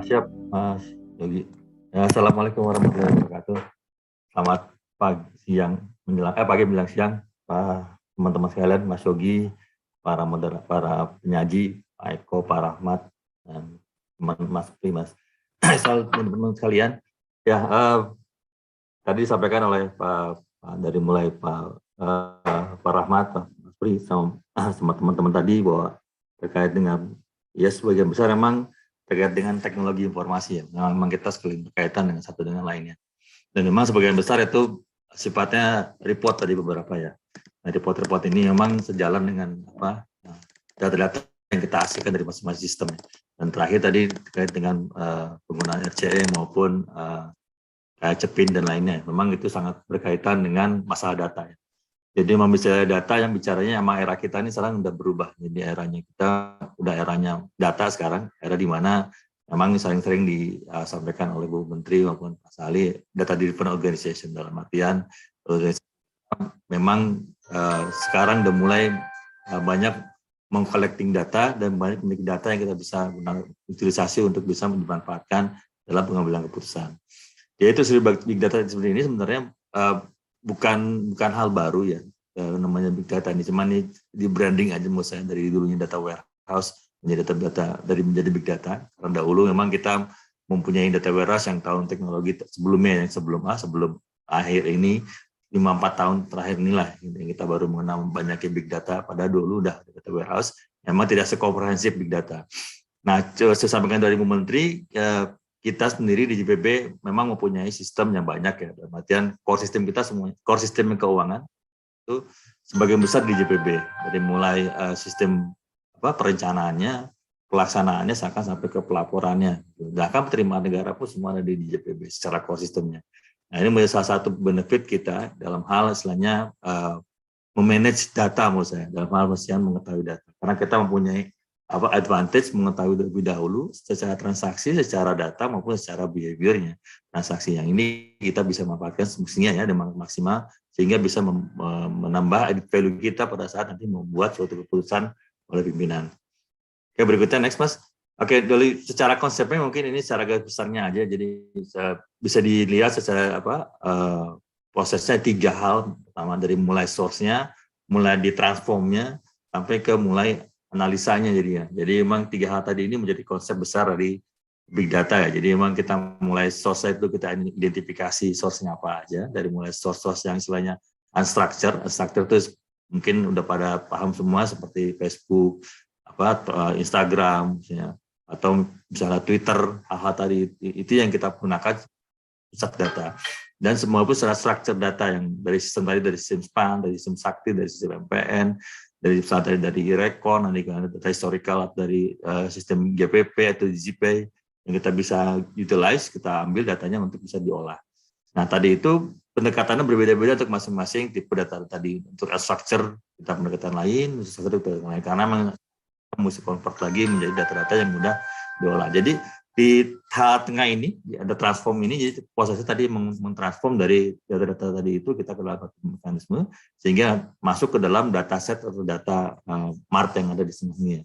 Siap, Mas Yogi. Ya, Assalamualaikum warahmatullahi wabarakatuh. Selamat pagi, siang, pagi menjelang siang, Pak teman-teman sekalian, Mas Yogi, para penyaji, Pak Eko, Pak Rahmat, dan teman Mas Primas. Teman-teman sekalian, ya tadi disampaikan oleh dari mulai Pak Rahmat, Pak Mas Pri, sama teman-teman tadi bahwa terkait dengan ya sebagian besar memang terkait dengan teknologi informasi ya. Memang kita sekali berkaitan dengan satu dengan lainnya. Dan memang sebagian besar itu sifatnya report tadi beberapa ya. Nah, report-report ini memang sejalan dengan data-data yang kita hasilkan dari masing-masing sistem. Dan terakhir tadi terkait dengan penggunaan RCE maupun Cepin dan lainnya. Memang itu sangat berkaitan dengan masalah data ya. Jadi membicara data yang bicaranya sama era kita ini sekarang udah berubah. Jadi eranya kita udah eranya data sekarang, era di mana memang sering-sering disampaikan oleh Bu Menteri maupun Pak Sali, data driven organization dalam artian memang sekarang udah mulai banyak mengcollecting data dan banyak memiliki data yang kita bisa utilisasi untuk bisa dimanfaatkan dalam pengambilan keputusan. Yaitu big data seperti ini sebenarnya bukan hal baru ya, namanya big data ini, cuman ini di branding aja menurut saya dari dulunya data warehouse menjadi big data. Karena dahulu memang kita mempunyai data warehouse yang tahun teknologi sebelumnya, yang sebelum akhir ini 5-4 tahun terakhir inilah yang kita baru mengenal banyaknya big data. Pada dulu udah data warehouse, memang tidak sekomprehensif big data. Nah, saya sampaikan dari Bu Menteri, kita sendiri di JPB memang mempunyai sistem yang banyak ya. Dalam artian core sistem kita semua, core sistem keuangan itu sebagian besar di JPB. Dari mulai sistem perencanaannya, pelaksanaannya sampai ke pelaporannya. Bahkan penerimaan negara pun semua ada di JPB secara core sistemnya. Nah, ini menjadi salah satu benefit kita dalam hal istilahnya memanage data menurut saya, dalam hal mengetahui data. Karena kita mempunyai advantage mengetahui lebih dahulu secara transaksi, secara data maupun secara behaviornya transaksi yang ini kita bisa manfaatkan semestinya ya dengan maksimal sehingga bisa menambah added value kita pada saat nanti membuat suatu keputusan oleh pimpinan. Oke, berikutnya next Mas. Oke, dari secara konsepnya mungkin ini secara garis besarnya aja, jadi bisa dilihat secara prosesnya 3 hal. Pertama dari mulai source-nya, mulai ditransformnya sampai ke mulai analisanya jadinya. Jadi memang 3 hal tadi ini menjadi konsep besar dari big data ya. Jadi memang kita mulai source itu kita identifikasi source-nya apa aja, dari mulai source yang istilahnya unstructured itu mungkin udah pada paham semua seperti Facebook, Instagram misalnya, atau misalnya Twitter, hal-hal tadi itu yang kita gunakan pusat data. Dan semua itu secara structure data yang dari sistem tadi, dari sistem SPAN, dari sistem Sakti, dari sistem MPN, dari Recon, nanti data historical dari sistem GPP atau DZP yang kita bisa utilize, kita ambil datanya untuk bisa diolah. Nah tadi itu pendekatannya berbeda-beda untuk masing-masing tipe data tadi. Untuk structure kita pendekatan lain, karena mesti convert lagi menjadi data-data yang mudah diolah. Jadi di tahap tengah ini ada transform ini, jadi prosesnya tadi mentransform dari data-data tadi itu kita ke dalam mekanisme sehingga masuk ke dalam dataset atau data mart yang ada di sini.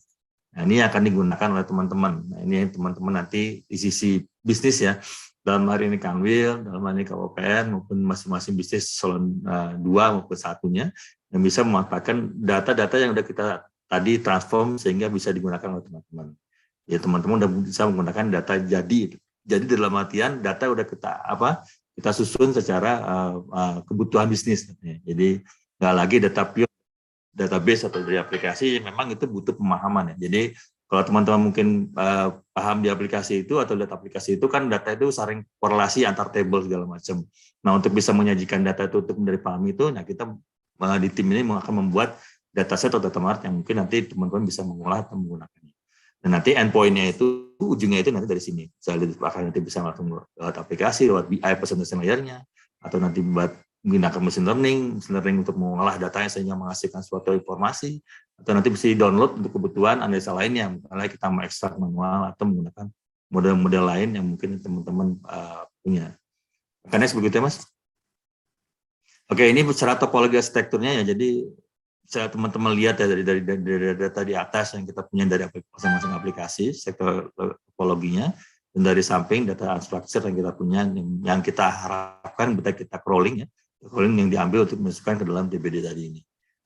Nah, ini akan digunakan oleh teman-teman. Nah, ini teman-teman nanti di sisi bisnis ya. Dalam hari ini Kanwil, dalam hari ini KOPN maupun masing-masing bisnis Solon 2 maupun satunya yang bisa memanfaatkan data-data yang sudah kita tadi transform sehingga bisa digunakan oleh teman-teman. Ya teman-teman udah bisa menggunakan data jadi dalam artian data udah kita susun secara kebutuhan bisnis. Jadi nggak lagi data pure database atau dari aplikasi, memang itu butuh pemahaman ya. Jadi kalau teman-teman mungkin paham di aplikasi itu atau lihat aplikasi itu kan data itu saling korelasi antar table segala macam. Nah untuk bisa menyajikan data itu untuk menjadi paham itu, nah kita di tim ini akan membuat dataset atau data mart yang mungkin nanti teman-teman bisa mengolah atau menggunakannya. Dan nanti endpoint-nya itu, ujungnya itu nanti dari sini. Misalnya nanti bisa langsung lewat aplikasi, lewat BI presentation layer-nya, atau nanti buat menggunakan machine learning untuk mengolah datanya sehingga menghasilkan suatu informasi, atau nanti bisa di-download untuk kebutuhan analisa lainnya, misalnya kita mau ekstrak manual atau menggunakan model-model lain yang mungkin teman-teman punya. Karena begitu ya Mas. Oke, ini secara topologi arsitekturnya ya, jadi saya teman-teman lihat ya dari data di atas yang kita punya dari masing-masing aplikasi sektor topologinya, dan dari samping data unstructured yang kita punya yang kita harapkan kita crawling yang diambil untuk dimasukkan ke dalam DBD tadi ini.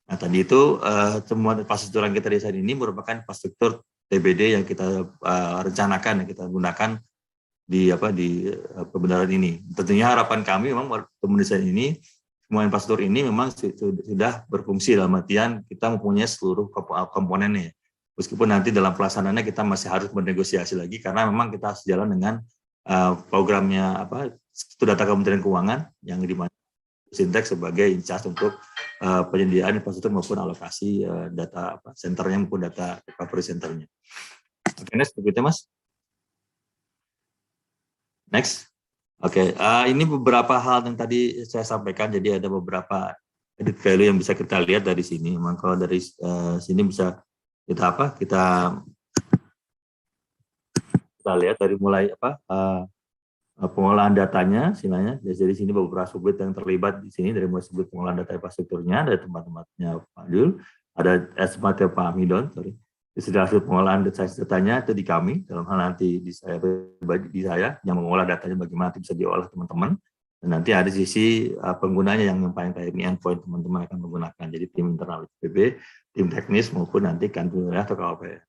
Nah tadi itu semua infrastruktur yang kita desain ini merupakan infrastruktur DBD yang kita rencanakan, yang kita gunakan di pembenaran ini. Tentunya harapan kami memang mendesain ini, semua infrastruktur ini memang sudah berfungsi dalam artian kita mempunyai seluruh komponennya. Meskipun nanti dalam pelaksanaannya kita masih harus bernegosiasi lagi karena memang kita sejalan dengan programnya Struktur Data Kementerian Keuangan yang dimana Sintek sebagai in-charge untuk penyediaan infrastruktur maupun alokasi data centernya maupun data recovery centernya. Oke, next begitu Mas. Next. Oke, ini beberapa hal yang tadi saya sampaikan. Jadi ada beberapa edit value yang bisa kita lihat dari sini. Memang kalau dari sini bisa kita lihat dari mulai pengolahan datanya, istilahnya. Dari sini beberapa subjek yang terlibat di sini, dari mulai subjek pengolahan data infrastrukturnya, ada tempat-tempatnya Pak Dul, ada estimate Pak Midon, sorry. Setelah hasil pengolahan datanya itu di kami, dalam hal nanti di saya yang mengolah datanya bagaimana nanti bisa diolah teman-teman, dan nanti ada sisi penggunanya yang paling ini endpoint teman-teman akan menggunakan, jadi tim internal PB, tim teknis maupun nanti kantor atau KOPN.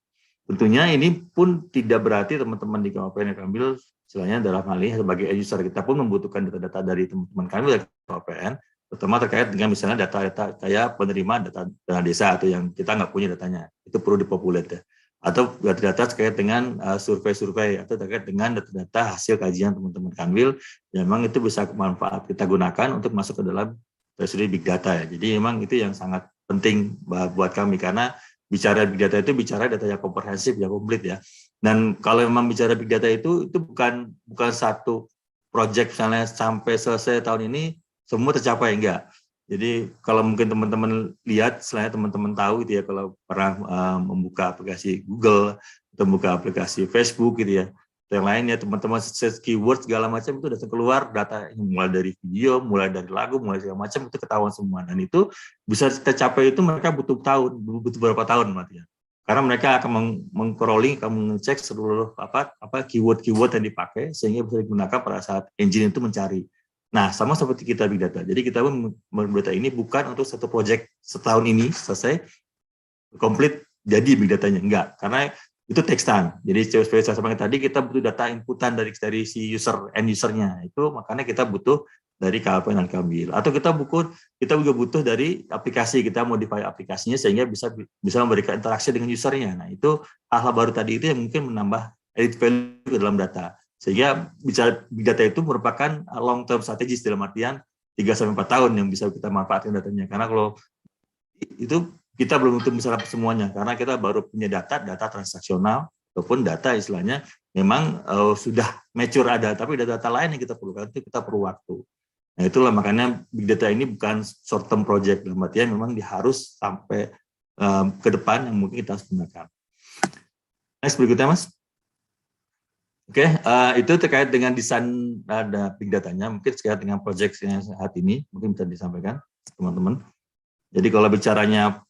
Tentunya ini pun tidak berarti teman-teman di KOPN yang ambil istilahnya dalam hal ini sebagai user kita pun membutuhkan data-data dari teman-teman kami dari KOPN, terutama terkait dengan misalnya data-data kayak penerima data desa atau yang kita nggak punya datanya, itu perlu dipopulate ya. Atau data-data terkait dengan survei-survei atau terkait dengan data-data hasil kajian teman-teman Kanwil, ya memang itu bisa manfaat kita gunakan untuk masuk ke dalam treasury big data ya. Jadi memang itu yang sangat penting buat kami karena bicara big data itu bicara data yang komprehensif, yang komplit ya. Dan kalau memang bicara big data itu bukan satu project misalnya sampai selesai tahun ini semua tercapai, enggak. Jadi kalau mungkin teman-teman lihat, selain teman-teman tahu gitu ya, kalau pernah membuka aplikasi Google atau membuka aplikasi Facebook gitu ya, yang lainnya teman-teman search keyword segala macam itu sudah keluar data mulai dari video, mulai dari lagu, mulai segala macam itu ketahuan semua, dan itu bisa tercapai itu mereka butuh beberapa tahun matinya. Karena mereka akan meng-crawling, akan mengecek seluruh keyword-keyword yang dipakai sehingga bisa digunakan pada saat engine itu mencari. Nah, sama seperti kita big data. Jadi kita pun big data ini bukan untuk satu project setahun ini selesai komplit jadi big datanya, enggak. Karena itu takes time. Jadi seperti saya sampaikan tadi kita butuh data inputan dari si end usernya. Itu makanya kita butuh dari KOPN dan Kanwil. Atau kita juga butuh dari aplikasi, kita modify aplikasinya sehingga bisa memberikan interaksi dengan usernya. Nah, itu hal-hal baru tadi itu yang mungkin menambah edit value ke dalam data. Sehingga bicara big data itu merupakan long term strategis dalam artian 3-4 tahun yang bisa kita manfaatkan datanya. Karena kalau itu kita belum tentu bisa dapat semuanya karena kita baru punya data transaksional ataupun data istilahnya memang sudah mature ada, tapi data lain yang kita perlukan itu kita perlu waktu. Nah itulah makanya big data ini bukan short term project, dalam artian memang harus sampai ke depan yang mungkin kita harus gunakan. Next berikutnya Mas. Oke, itu terkait dengan desain ada big datanya, mungkin terkait dengan project yang saat ini mungkin bisa disampaikan teman-teman. Jadi kalau bicaranya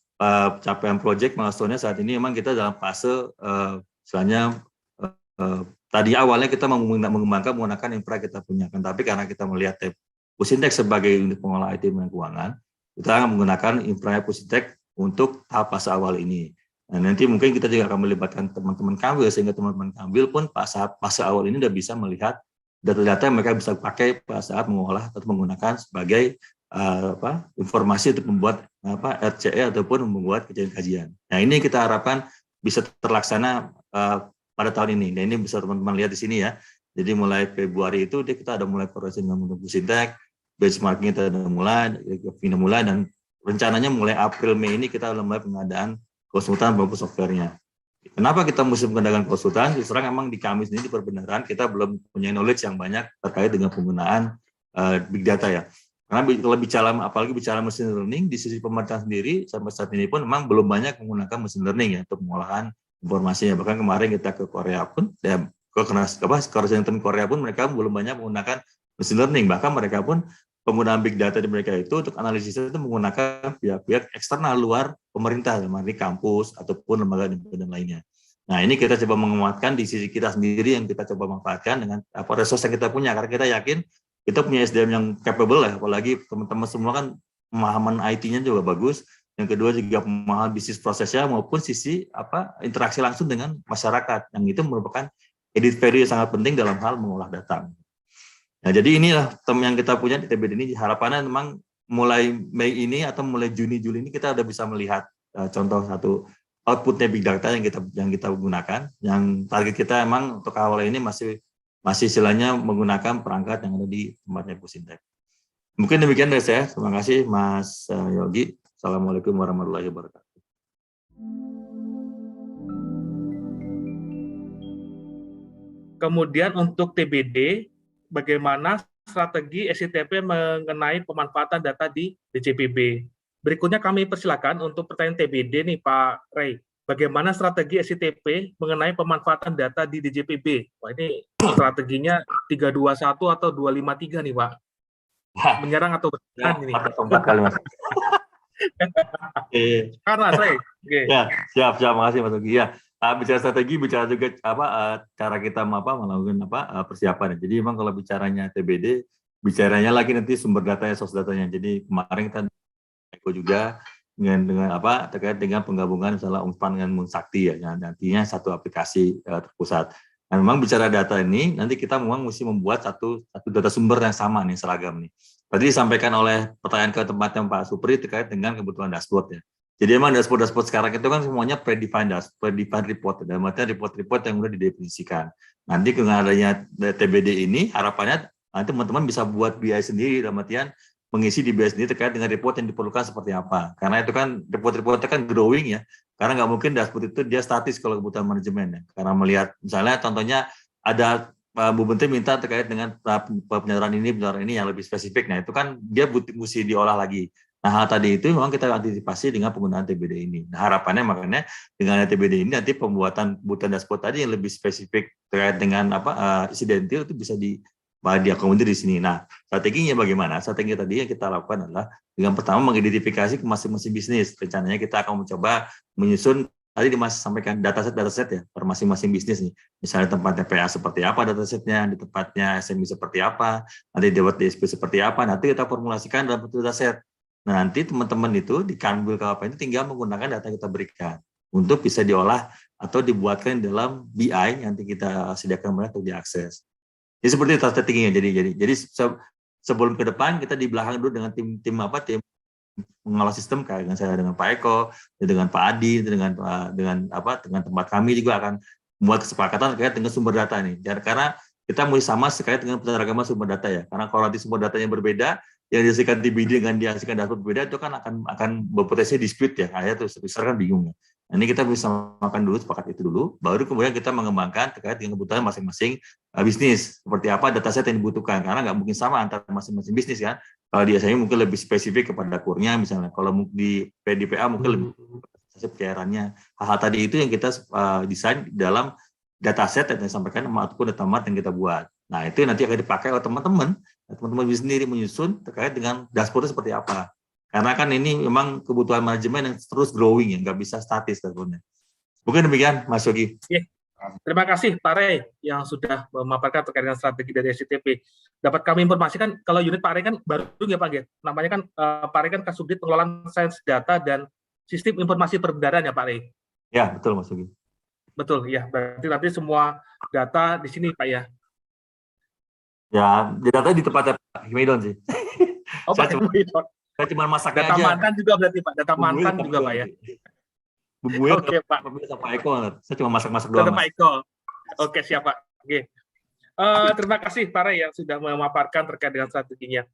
capaian project milestone-nya saat ini memang kita dalam fase misalnya tadi awalnya kita mengembangkan menggunakan infra kita punya, tapi karena kita melihat Pusintek sebagai unit pengolah IT dan keuangan, kita akan menggunakan infra Pusintek untuk tahap fase awal ini. Nah, nanti mungkin kita juga akan melibatkan teman-teman Kanwil sehingga teman-teman Kanwil pun saat fase awal ini sudah bisa melihat data-data yang mereka bisa pakai pada saat mengolah atau menggunakan sebagai informasi untuk membuat RCE ataupun membuat kajian. Nah ini kita harapkan bisa terlaksana pada tahun ini. Nah ini bisa teman-teman lihat di sini ya. Jadi mulai Februari itu kita ada mulai koordinasi dengan Pusintek, benchmarking kita sudah mulai, dan rencananya mulai April Mei ini kita mulai pengadaan konsultan maupun softwarenya. Kenapa kita mesti menggunakan konsultan? Justru memang di kami sendiri di perbenaran kita belum punya knowledge yang banyak terkait dengan penggunaan big data ya. Karena kalau apalagi bicara machine learning, di sisi pemerintah sendiri sampai saat ini pun memang belum banyak menggunakan machine learning ya untuk pengolahan informasinya. Bahkan kemarin kita ke Korea pun, Korea pun mereka belum banyak menggunakan machine learning. Bahkan mereka pun penggunaan big data di mereka itu untuk analisisnya itu menggunakan pihak-pihak eksternal luar pemerintah, seperti kampus ataupun lembaga independen lainnya. Nah, ini kita coba menguatkan di sisi kita sendiri yang kita coba manfaatkan dengan resource yang kita punya, karena kita yakin kita punya SDM yang capable lah, apalagi teman-teman semua kan pemahaman IT-nya juga bagus. Yang kedua juga pemahaman bisnis prosesnya maupun sisi interaksi langsung dengan masyarakat, yang itu merupakan added value yang sangat penting dalam hal mengolah data. Nah, jadi inilah tem yang kita punya di TBD ini. Harapannya memang mulai Mei ini atau mulai Juni-Juli ini kita udah bisa melihat contoh satu outputnya big data yang kita gunakan. Yang target kita emang untuk awal ini masih istilahnya menggunakan perangkat yang ada di tempatnya Pusintek. Mungkin demikian dari saya. Terima kasih Mas Yogi. Assalamualaikum warahmatullahi wabarakatuh. Kemudian untuk TBD, bagaimana strategi SITP mengenai pemanfaatan data di DJPB. Berikutnya kami persilakan untuk pertanyaan TBD nih Pak Ray. Bagaimana strategi SITP mengenai pemanfaatan data di DJPB? Wah, ini strateginya 321 atau 253 nih Pak. Menyerang atau bertahan ini? 4 kali Mas. Karena Ray. Ya, siap, makasih Mas Yogi. Ya. Bicara strategi, bicara juga cara kita melakukan persiapan. Jadi memang kalau bicaranya TBD, bicaranya lagi nanti sumber datanya, source datanya. Jadi kemarin kita juga dengan terkait dengan penggabungan misalnya Unpad dengan Munsakti ya, nantinya satu aplikasi terpusat. Nah, memang bicara data ini nanti kita memang mesti membuat satu data sumber yang sama nih, seragam nih. Tadi disampaikan oleh pertanyaan ke tempatnya Pak Supri terkait dengan kebutuhan dashboard ya. Jadi emang dashboard sekarang itu kan semuanya predefined report, dalam artian report yang sudah didefinisikan. Nanti dengan adanya TBD ini, harapannya nanti teman-teman bisa buat BI sendiri, dalam artian mengisi di BI sendiri terkait dengan report yang diperlukan seperti apa. Karena itu kan report-reportnya kan growing ya, karena nggak mungkin dashboard itu dia statis kalau kebutuhan manajemen ya. Karena melihat misalnya contohnya ada Bu Menteri minta terkait dengan penyaluran ini yang lebih spesifik, nah itu kan dia mesti diolah lagi. Nah, hal tadi itu memang kita antisipasi dengan penggunaan TBD ini. Nah, harapannya makanya dengan TBD ini nanti pembuatan dashboard tadi yang lebih spesifik terkait dengan isi detail itu bisa diakomodir di sini. Nah, strateginya bagaimana? Strategi tadi yang kita lakukan adalah dengan pertama mengidentifikasi ke masing-masing bisnis. Rencananya kita akan mencoba menyusun tadi Mas sampaikan dataset ya per masing-masing bisnis nih. Misalnya tempatnya PA seperti apa datasetnya, di tempatnya SME seperti apa, nanti di DSP seperti apa, nanti kita formulasikan dalam bentuk dataset. Nah, nanti teman-teman itu di Kanwil KWP itu tinggal menggunakan data yang kita berikan untuk bisa diolah atau dibuatkan dalam BI yang nanti kita sediakan mereka untuk diakses. Jadi seperti itu strateginya. Jadi sebelum ke depan kita di belakang dulu dengan tim pengolah sistem kayak dengan saya, dengan Pak Eko, dengan Pak Adi, dengan tempat kami juga akan membuat kesepakatan terkait dengan sumber data ini. Karena kita mulai sama terkait dengan penyeragaman sumber data ya. Karena kalau nanti sumber datanya berbeda, yang dihasilkan TBD dengan dihasilkan dashboard berbeda itu kan akan berpotensi dispute ya. Akhirnya terus besar kan bingung ya. Nah, ini kita bisa makan dulu, sepakat itu dulu, baru kemudian kita mengembangkan terkait dengan kebutuhan masing-masing bisnis. Seperti apa dataset yang dibutuhkan, karena nggak mungkin sama antara masing-masing bisnis kan. Kalau di SME mungkin lebih spesifik kepada kurnya misalnya, kalau di PDPA mungkin lebih cairannya. Hal-hal tadi itu yang kita desain dalam dataset yang disampaikan ataupun data mart yang kita buat. Nah, itu nanti akan dipakai oleh teman-teman bisa sendiri menyusun terkait dengan dashboard seperti apa. Karena kan ini memang kebutuhan manajemen yang terus growing ya, nggak bisa statis dashboardnya. Mungkin demikian, Mas Yogi. Terima kasih Pak Ray yang sudah memaparkan terkait dengan strategi dari SITP. Dapat kami informasikan kalau unit Pak Ray kan baru ya Pak ya. Namanya kan Pak Ray kan Kasubdit Pengelolaan Sains Data dan Sistem Informasi Perbendaharaan ya Pak Ray. Ya, betul Mas Yogi. Betul ya. Berarti nanti semua data di sini Pak ya. Ya, data di tempatnya Pak Himedon sih. Oh, Pak Himedon. Saya cuma masaknya data aja. mantan juga berarti Pak. Data mantan juga Pak ya. Bumbunya Oke Pak. Pak Eko. Saya cuma masak-masak doang. Pak Eko. Oke siap Pak. Oke. Terima kasih Pak Ray yang sudah memaparkan terkait dengan strateginya.